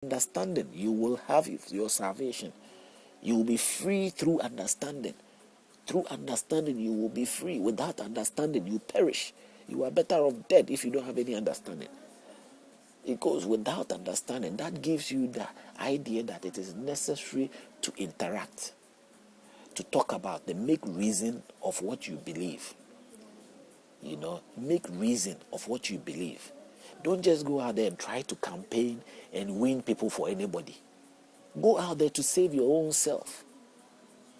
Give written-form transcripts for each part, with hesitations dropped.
understanding, you will have your salvation. You will be free through understanding. Through understanding, you will be free. Without understanding, you perish. You are better off dead if you don't have any understanding. Because without understanding, that gives you the idea that it is necessary to interact, to talk about the make reason of what you believe. Make reason of what you believe. Don't just go out there and try to campaign and win people for anybody. Go out there to save your own self.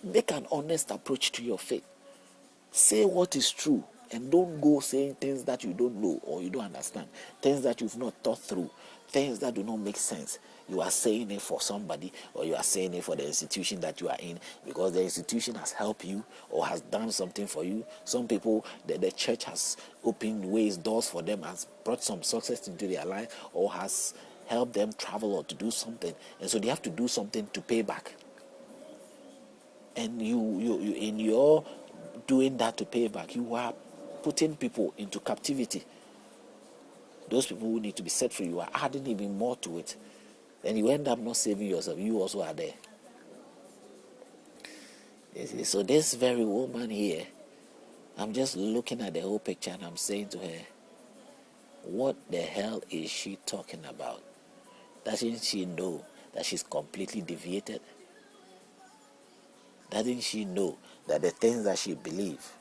Make an honest approach to your faith. Say what is true, and don't go saying things that you don't know or you don't understand, things that you've not thought through, things that do not make sense. You are saying it for somebody, or you are saying it for the institution that you are in, because the institution has helped you or has done something for you. Some people, the church has opened ways, doors for them, has brought some success into their life, or has helped them travel or to do something, and so they have to do something to pay back. And you in your doing that to pay back, you are putting people into captivity. Those people who need to be set free, you are adding even more to it. And you end up not saving yourself. You also are there. So this very woman here, I'm just looking at the whole picture and I'm saying to her, what the hell is she talking about? Doesn't she know that she's completely deviated? Doesn't she know that the things that she believes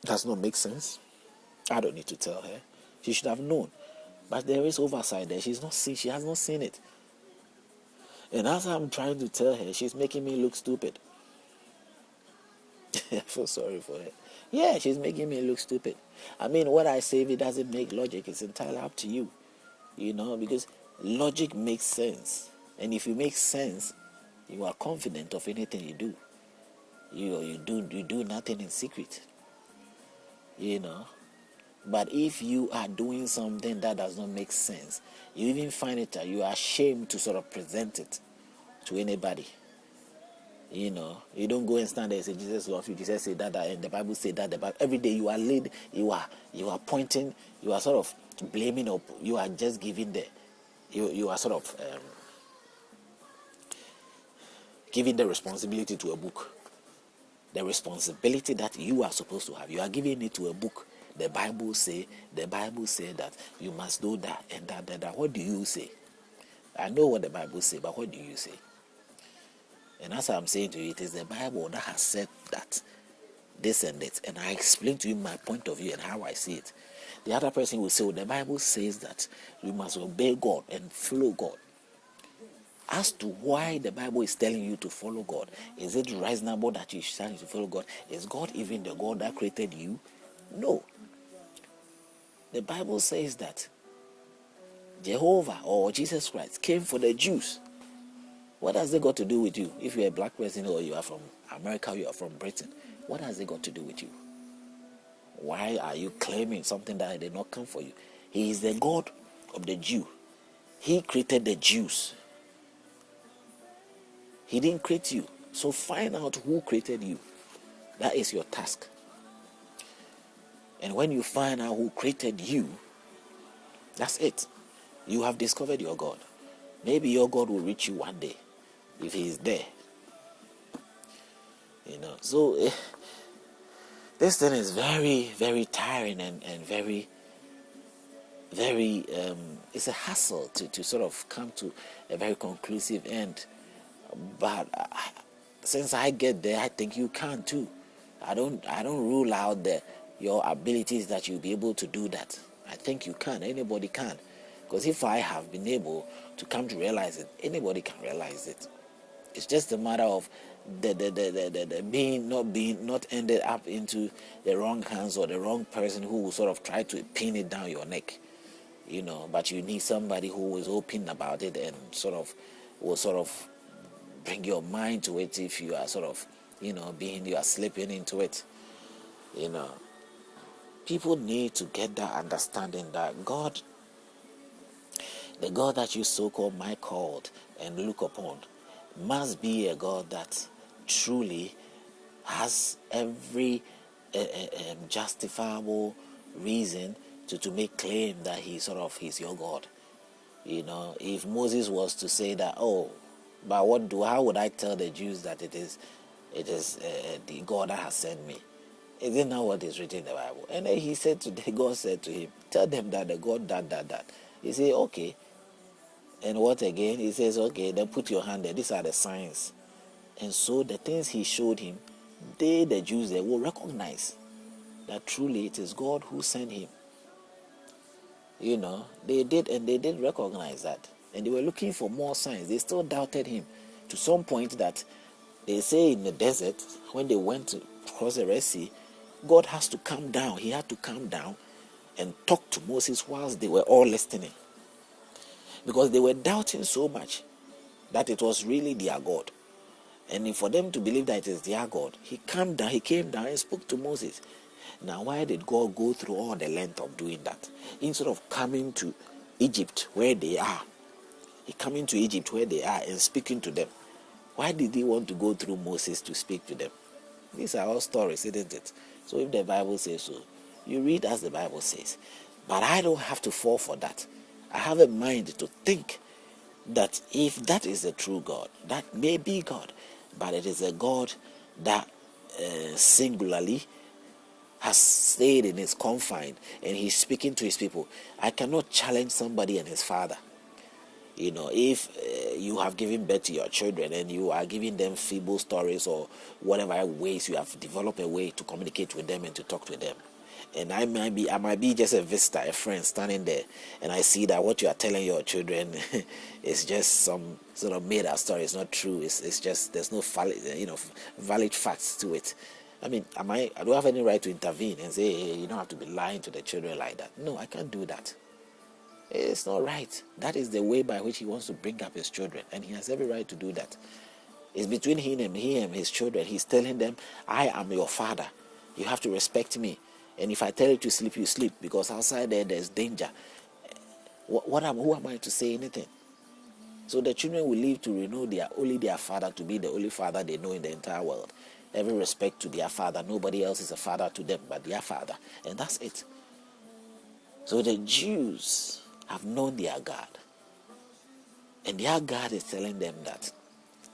does not make sense? I don't need to tell her. She should have known. But there is oversight there. She has not seen it. And as I'm trying to tell her, she's making me look stupid. I feel sorry for her. Yeah, she's making me look stupid. I mean, what I say, if it doesn't make logic, it's entirely up to you. Because logic makes sense. And if you make sense, you are confident of anything you do. You do nothing in secret. But if you are doing something that does not make sense, you even find it that you are ashamed to sort of present it to anybody. You don't go and stand there and say Jesus loves you, Jesus said that, and the Bible said that. Every day you are led, you are pointing, you are sort of blaming, or you are just giving you are sort of giving the responsibility to a book. The responsibility that you are supposed to have, you are giving it to a book. The Bible say that you must do that and that. What do you say? I know what the Bible say, but what do you say? And as I'm saying to you, it is the Bible that has said that, this and that, and I explain to you my point of view and how I see it. The other person will say, the Bible says that you must obey God and follow God. As to why the Bible is telling you to follow God, is it reasonable that you should to follow God? Is God even the God that created you? No. The Bible says that Jehovah or Jesus Christ came for the Jews. What has it got to do with you? If you're a black person or you are from America or you are from Britain, what has it got to do with you? Why are you claiming something that did not come for you? He is the God of the Jew. He created the Jews. He didn't create you. So find out who created you. That is your task. And when you find out who created you, that's it. You have discovered your God. Maybe your God will reach you one day if he is there. So this thing is very, very tiring and very, very, it's a hassle to sort of come to a very conclusive end. But since I get there, I think you can too. I don't rule out your abilities that you'll be able to do that. I think you can. Anybody can. Because if I have been able to come to realize it, anybody can realize it. It's just a matter of the being not ended up into the wrong hands or the wrong person who will sort of try to pin it down your neck. But you need somebody who is open about it and will bring your mind to it if you are sort of, you are slipping into it. People need to get that understanding that God, the God that you so-called might called and look upon, must be a God that truly has every justifiable reason to make claim that he's your God. If Moses was to say that, oh, but how would I tell the Jews that it is the God that has sent me? Is it not what is written in the Bible? And then God said to him, tell them that the God that. He said, okay. And what again? He says, okay, then put your hand there. These are the signs. And so the things he showed him, the Jews, they will recognize that truly it is God who sent him. They did recognize that. And they were looking for more signs. They still doubted him to some point that they say in the desert, when they went to cross the Red Sea, God has to come down. He had to come down and talk to Moses whilst they were all listening. Because they were doubting so much that it was really their God. And for them to believe that it is their God, he came down and spoke to Moses. Now, why did God go through all the length of doing that? Instead of coming to Egypt where they are, coming to Egypt where they are and speaking to them. Why did he want to go through Moses to speak to them? These are all stories, isn't it? So if the Bible says so, you read as the Bible says. But I don't have to fall for that. I have a mind to think that if that is the true God, that may be God, but it is a God that singularly has stayed in his confine and he's speaking to his people. I cannot challenge somebody and his father. If you have given birth to your children and you are giving them feeble stories or whatever ways, you have developed a way to communicate with them and to talk to them. And I might be just a visitor, a friend standing there, and I see that what you are telling your children is just some sort of made up story. It's not true. It's just there's no valid facts to it. I mean, I do have any right to intervene and say, hey, you don't have to be lying to the children like that? No, I can't do that. It's not right. That is the way by which he wants to bring up his children, and he has every right to do that. It's between him and his children. He's telling them, I am your father. You have to respect me. And if I tell you to sleep, you sleep, because outside there's danger. Who am I to say anything? So the children will live to know only their father to be the only father they know in the entire world. Every respect to their father. Nobody else is a father to them but their father. And that's it. So the Jews have known their God. And their God is telling them that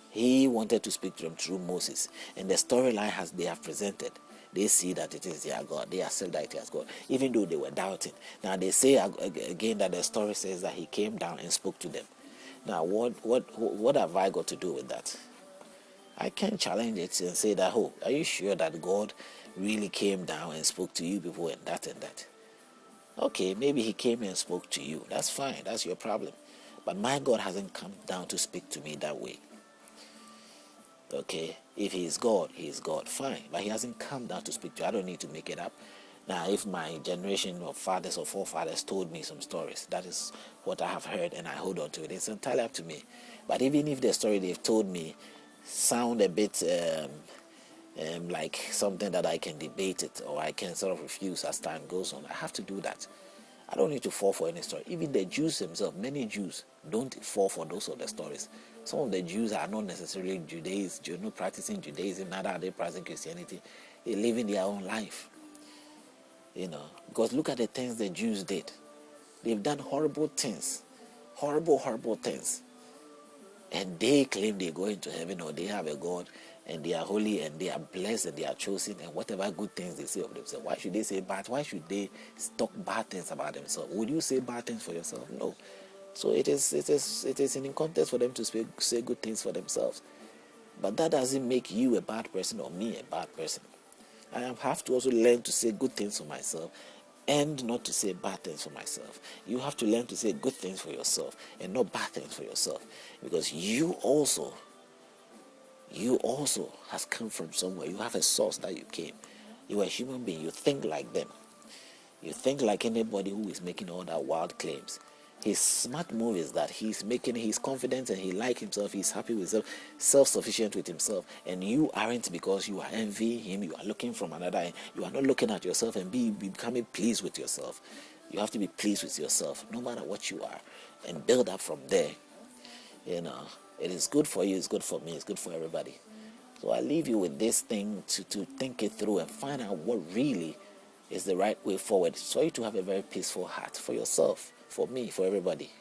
he wanted to speak to them through Moses. And the storyline they have presented, they see that it is their God. They accept that it is God, even though they were doubting. Now they say again that the story says that he came down and spoke to them. Now what have I got to do with that? I can't challenge it and say that, oh, are you sure that God really came down and spoke to you before and that and that? Okay, maybe he came and spoke to you. That's fine. That's your problem. But my God hasn't come down to speak to me that way. Okay, if he is God, fine. But he hasn't come down to speak to you. I don't need to make it up. Now, if my generation of fathers or forefathers told me some stories, that is what I have heard and I hold on to it. It's entirely up to me. But even if the story they've told me sound a bit like something that I can debate it or I can sort of refuse as time goes on, I have to do that. I don't need to fall for any story. Even the Jews themselves, many Jews don't fall for those of the stories. Some of the Jews are not necessarily practicing Judaism, neither are they practicing Christianity. They live in their own life. Because look at the things the Jews did. They've done horrible things. Horrible things. And they claim they go into heaven or they have a God and they are holy and they are blessed and they are chosen and whatever good things they say of themselves. Why should they say bad? Why should they talk bad things about themselves? Would you say bad things for yourself? No. So it is in context for them to say good things for themselves. But that doesn't make you a bad person or me a bad person. I have to also learn to say good things for myself and not to say bad things for myself. You have to learn to say good things for yourself and not bad things for yourself. Because you also has come from somewhere. You have a source that you came. You are a human being. You think like them. You think like anybody who is making all that wild claims. His smart move is that he's confident and he likes himself, he's happy with himself, self-sufficient with himself, and you aren't, because you are envying him, you are looking from another end, you are not looking at yourself and becoming pleased with yourself. You have to be pleased with yourself, no matter what you are, and build up from there. It is good for you, it's good for me, it's good for everybody. So I leave you with this thing to think it through and find out what really is the right way forward, so you to have a very peaceful heart for yourself, for me, for everybody.